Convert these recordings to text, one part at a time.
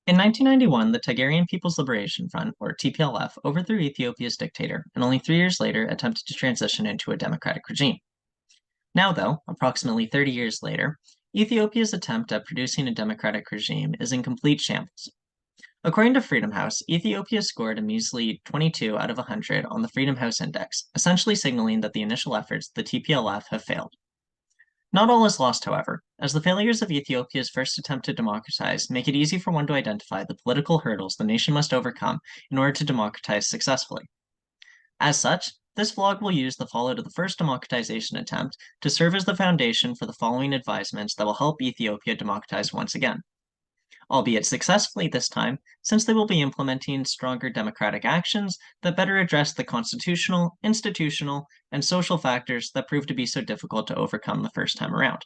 In 1991, the Tigrayan People's Liberation Front, or TPLF, overthrew Ethiopia's dictator and only 3 years later attempted to transition into a democratic regime. Now, though, approximately 30 years later, Ethiopia's attempt at producing a democratic regime is in complete shambles. According to Freedom House, Ethiopia scored a measly 22 out of 100 on the Freedom House Index, essentially signaling that the initial efforts of the TPLF have failed. Not all is lost, however, as the failures of Ethiopia's first attempt to democratize make it easy for one to identify the political hurdles the nation must overcome in order to democratize successfully. As such, this vlog will use the fallout of the first democratization attempt to serve as the foundation for the following advisements that will help Ethiopia democratize once again, albeit successfully this time, since they will be implementing stronger democratic actions that better address the constitutional, institutional, and social factors that prove to be so difficult to overcome the first time around.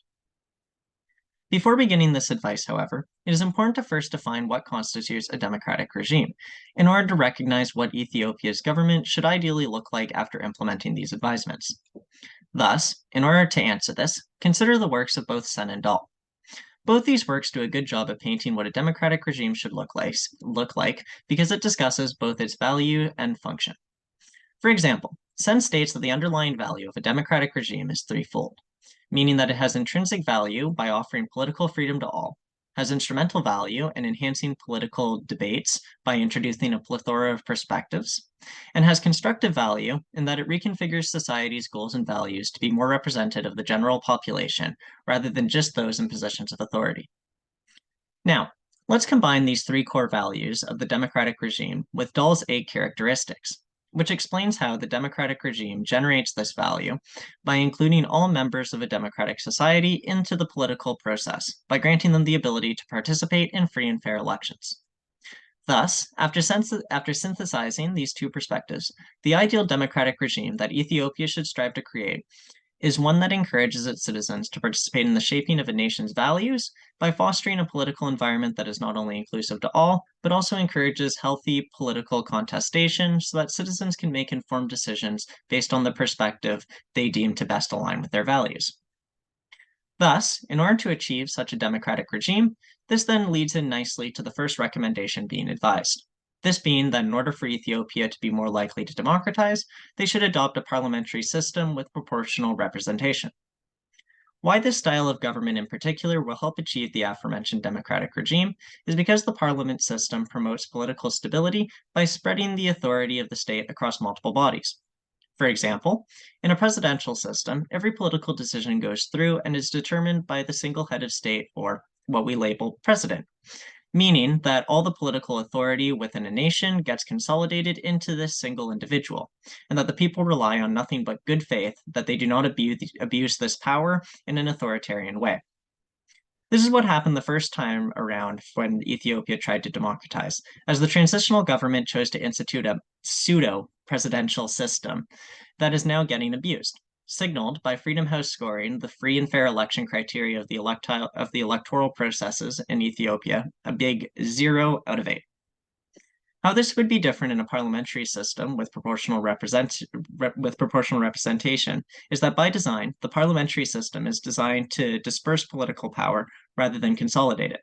Before beginning this advice, however, it is important to first define what constitutes a democratic regime, in order to recognize what Ethiopia's government should ideally look like after implementing these advisements. Thus, in order to answer this, consider the works of both Sen and Dahl. Both these works do a good job at painting what a democratic regime should look like because it discusses both its value and function. For example, Sen states that the underlying value of a democratic regime is threefold, meaning that it has intrinsic value by offering political freedom to all, has instrumental value in enhancing political debates by introducing a plethora of perspectives, and has constructive value in that it reconfigures society's goals and values to be more representative of the general population rather than just those in positions of authority. Now, let's combine these three core values of the democratic regime with Dahl's 8 characteristics, which explains how the democratic regime generates this value by including all members of a democratic society into the political process by granting them the ability to participate in free and fair elections. Thus, after synthesizing these two perspectives, the ideal democratic regime that Ethiopia should strive to create is one that encourages its citizens to participate in the shaping of a nation's values by fostering a political environment that is not only inclusive to all, but also encourages healthy political contestation so that citizens can make informed decisions based on the perspective they deem to best align with their values. Thus, in order to achieve such a democratic regime, this then leads in nicely to the first recommendation being advised. This being that in order for Ethiopia to be more likely to democratize, they should adopt a parliamentary system with proportional representation. Why this style of government in particular will help achieve the aforementioned democratic regime is because the parliament system promotes political stability by spreading the authority of the state across multiple bodies. For example, in a presidential system, every political decision goes through and is determined by the single head of state, or what we label president, meaning that all the political authority within a nation gets consolidated into this single individual, and that the people rely on nothing but good faith that they do not abuse this power in an authoritarian way. This is what happened the first time around when Ethiopia tried to democratize, as the transitional government chose to institute a pseudo-presidential system that is now getting abused, signaled by Freedom House scoring the free and fair election criteria of the electoral processes in Ethiopia a big 0 out of 8. How this would be different in a parliamentary system with proportional representation is that by design, the parliamentary system is designed to disperse political power rather than consolidate it.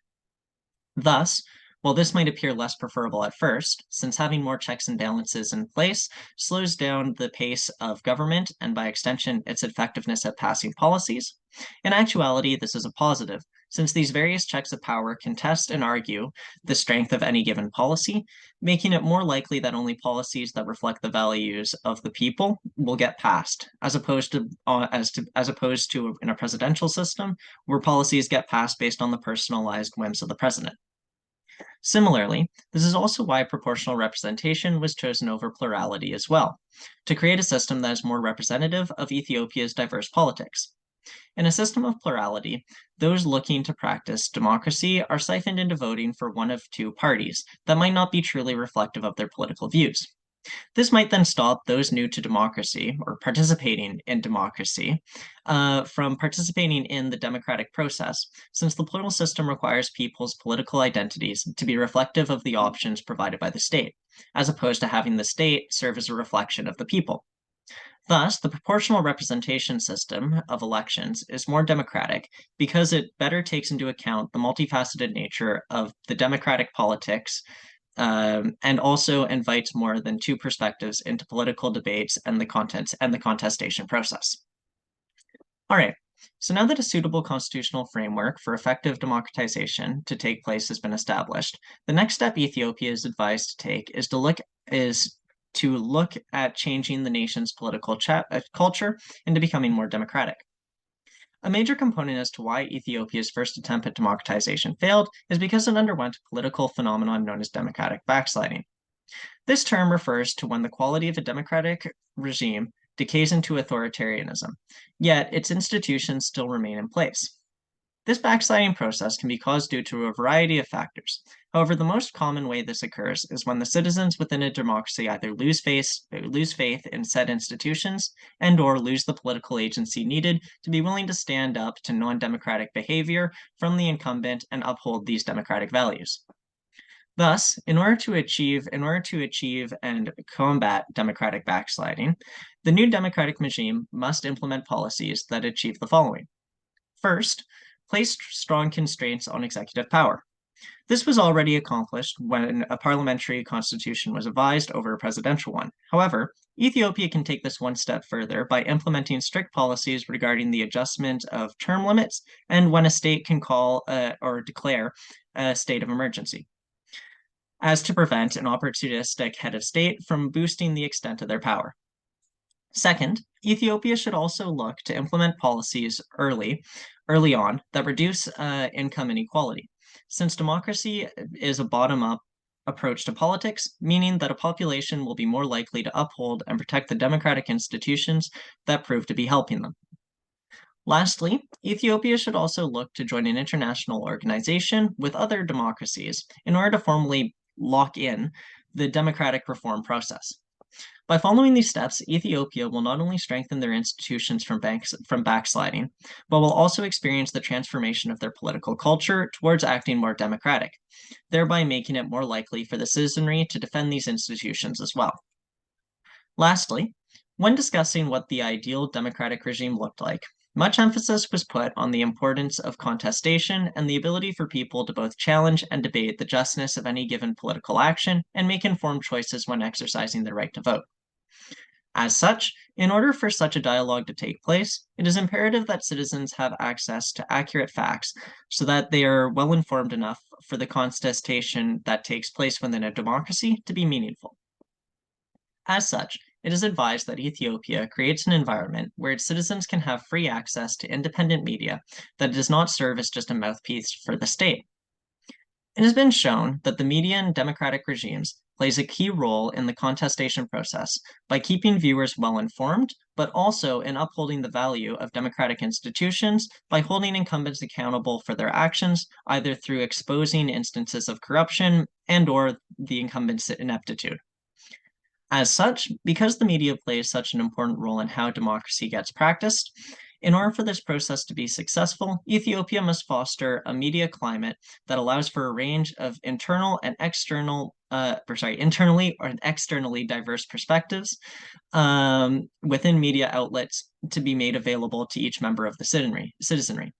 Thus, while this might appear less preferable at first, since having more checks and balances in place slows down the pace of government and by extension its effectiveness at passing policies, in actuality this is a positive, since these various checks of power can test and argue the strength of any given policy, making it more likely that only policies that reflect the values of the people will get passed, as opposed to in a presidential system where policies get passed based on the personalized whims of the president. Similarly, this is also why proportional representation was chosen over plurality as well, to create a system that is more representative of Ethiopia's diverse politics. In a system of plurality, those looking to practice democracy are siphoned into voting for one of two parties that might not be truly reflective of their political views. This might then stop those new to democracy or participating in democracy from participating in the democratic process, since the plural system requires people's political identities to be reflective of the options provided by the state, as opposed to having the state serve as a reflection of the people. Thus, the proportional representation system of elections is more democratic because it better takes into account the multifaceted nature of the democratic politics, and also invites more than two perspectives into political debates and the contents and the contestation process. All right. So now that a suitable constitutional framework for effective democratization to take place has been established, the next step Ethiopia is advised to take is to look at changing the nation's political culture into becoming more democratic. A major component as to why Ethiopia's first attempt at democratization failed is because it underwent a political phenomenon known as democratic backsliding. This term refers to when the quality of a democratic regime decays into authoritarianism, yet its institutions still remain in place. This backsliding process can be caused due to a variety of factors. However, the most common way this occurs is when the citizens within a democracy either lose faith in said institutions and/or lose the political agency needed to be willing to stand up to non-democratic behavior from the incumbent and uphold these democratic values. Thus, in order to achieve and combat democratic backsliding, the new democratic regime must implement policies that achieve the following. First, place strong constraints on executive power. This was already accomplished when a parliamentary constitution was advised over a presidential one. However, Ethiopia can take this one step further by implementing strict policies regarding the adjustment of term limits and when a state can call or declare a state of emergency, as to prevent an opportunistic head of state from boosting the extent of their power. Second, Ethiopia should also look to implement policies early on that reduce income inequality, since democracy is a bottom-up approach to politics, meaning that a population will be more likely to uphold and protect the democratic institutions that prove to be helping them. Lastly, Ethiopia should also look to join an international organization with other democracies in order to formally lock in the democratic reform process. By following these steps, Ethiopia will not only strengthen their institutions from backsliding, but will also experience the transformation of their political culture towards acting more democratic, thereby making it more likely for the citizenry to defend these institutions as well. Lastly, when discussing what the ideal democratic regime looked like, much emphasis was put on the importance of contestation and the ability for people to both challenge and debate the justness of any given political action and make informed choices when exercising their right to vote. As such, in order for such a dialogue to take place, it is imperative that citizens have access to accurate facts so that they are well informed enough for the contestation that takes place within a democracy to be meaningful. As such, it is advised that Ethiopia creates an environment where its citizens can have free access to independent media that does not serve as just a mouthpiece for the state. It has been shown that the media in democratic regimes plays a key role in the contestation process by keeping viewers well informed, but also in upholding the value of democratic institutions by holding incumbents accountable for their actions, either through exposing instances of corruption and/or the incumbent's ineptitude. As such, because the media plays such an important role in how democracy gets practiced, in order for this process to be successful, Ethiopia must foster a media climate that allows for a range of internally or externally diverse perspectives within media outlets to be made available to each member of the citizenry.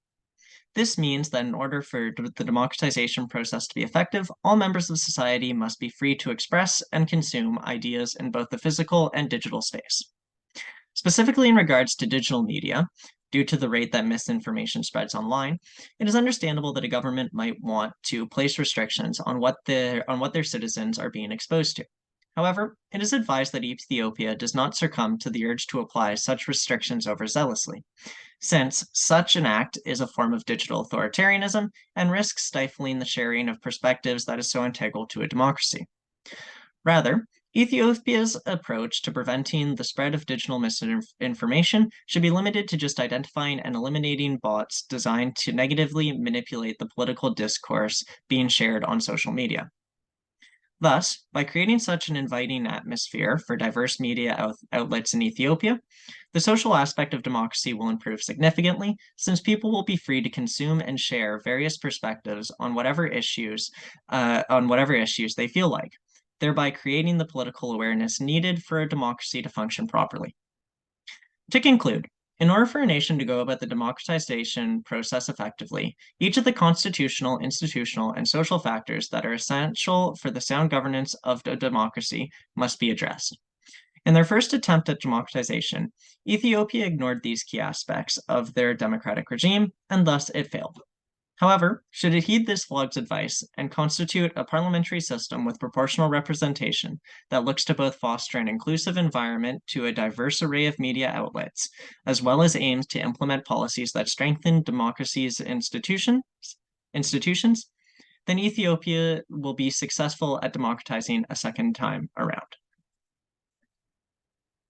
This means that in order for the democratization process to be effective, all members of society must be free to express and consume ideas in both the physical and digital space. Specifically in regards to digital media, due to the rate that misinformation spreads online, it is understandable that a government might want to place restrictions on what their citizens are being exposed to. However, it is advised that Ethiopia does not succumb to the urge to apply such restrictions overzealously, since such an act is a form of digital authoritarianism and risks stifling the sharing of perspectives that is so integral to a democracy. Rather, Ethiopia's approach to preventing the spread of digital misinformation should be limited to just identifying and eliminating bots designed to negatively manipulate the political discourse being shared on social media. Thus, by creating such an inviting atmosphere for diverse media outlets in Ethiopia, the social aspect of democracy will improve significantly, since people will be free to consume and share various perspectives on whatever issues they feel like, thereby creating the political awareness needed for a democracy to function properly. To conclude, in order for a nation to go about the democratization process effectively, each of the constitutional, institutional, and social factors that are essential for the sound governance of a democracy must be addressed. In their first attempt at democratization, Ethiopia ignored these key aspects of their democratic regime, and thus it failed. However, should it heed this flog's advice and constitute a parliamentary system with proportional representation that looks to both foster an inclusive environment to a diverse array of media outlets, as well as aims to implement policies that strengthen democracy's institutions, then Ethiopia will be successful at democratizing a second time around.